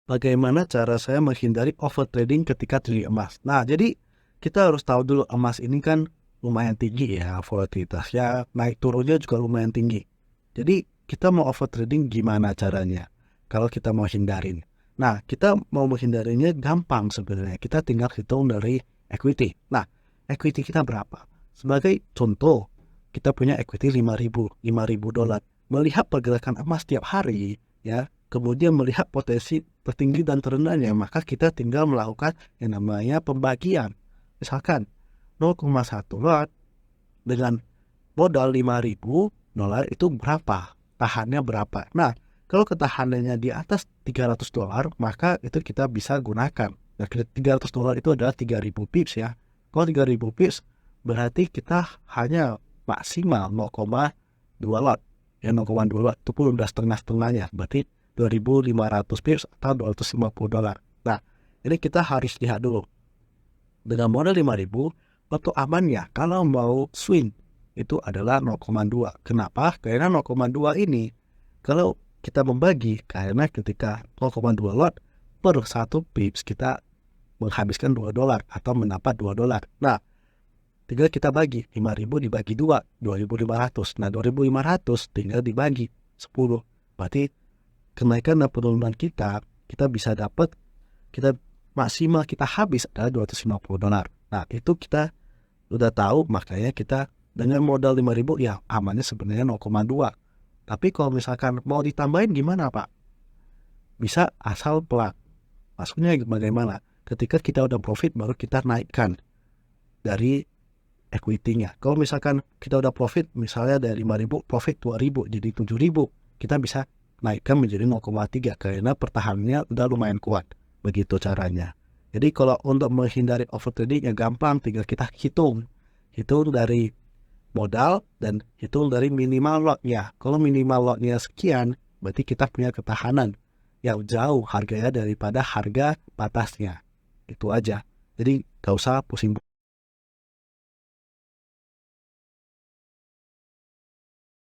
Bagaimana cara saya menghindari overtrading ketika trading emas? Nah, jadi kita harus tahu dulu emas ini kan lumayan tinggi ya volatilitasnya, naik turunnya juga lumayan tinggi. Jadi kita mau overtrading gimana caranya? Kalau kita mau hindarin. Nah, kita mau menghindarinya gampang sebenarnya. Kita tinggal hitung dari equity. Nah, equity kita berapa? Sebagai contoh, kita punya equity 5.000 dolar. Melihat pergerakan emas tiap hari, ya, kemudian melihat potensi tertinggi dan terendahnya, maka kita tinggal melakukan yang namanya pembagian. Misalkan 0,1 lot dengan modal 5.000 dolar itu berapa? Tahannya berapa? Nah, kalau ketahanannya di atas 300 dolar, maka itu kita bisa gunakan. Nah, 300 dolar itu adalah 3.000 pips ya. Kalau 3.000 pips berarti kita hanya maksimal 0,2 lot. Ya, 0,2 lot itu pun udah setengah-setengahnya. Berarti 2.500 pips atau 250 dolar. Nah, ini kita harus lihat dulu. Dengan modal 5.000, waktu amannya kalau mau swing itu adalah 0,2. Kenapa? Karena 0,2 ini kalau kita membagi, karena ketika 0,2 lot per 1 pips kita menghabiskan 2 dolar atau mendapat 2 dolar. Nah, tinggal kita bagi 5.000 dibagi 2, 2.500. Nah, 2.500 tinggal dibagi 10. Berarti kenaikan dan penurunan kita bisa dapat, kita maksimal kita habis adalah 250 dolar. Nah, itu kita udah tahu, makanya kita dengan modal 5.000 ya amannya sebenarnya 0,2. Tapi kalau misalkan mau ditambahin gimana, Pak? Bisa asal pelan. Maksudnya bagaimana? Ketika kita udah profit baru kita naikkan dari equity-nya. Kalau misalkan kita udah profit misalnya dari 5.000 profit 2.000 jadi 7.000, kita bisa naikkan menjadi 0,3 karena pertahanannya udah lumayan kuat. Begitu caranya. Jadi kalau untuk menghindari overtrading ya gampang, tinggal kita hitung dari modal dan hitung dari minimal lotnya. Kalau minimal lotnya sekian, berarti kita punya ketahanan yang jauh harganya daripada harga batasnya. Itu aja. Jadi gak usah pusing.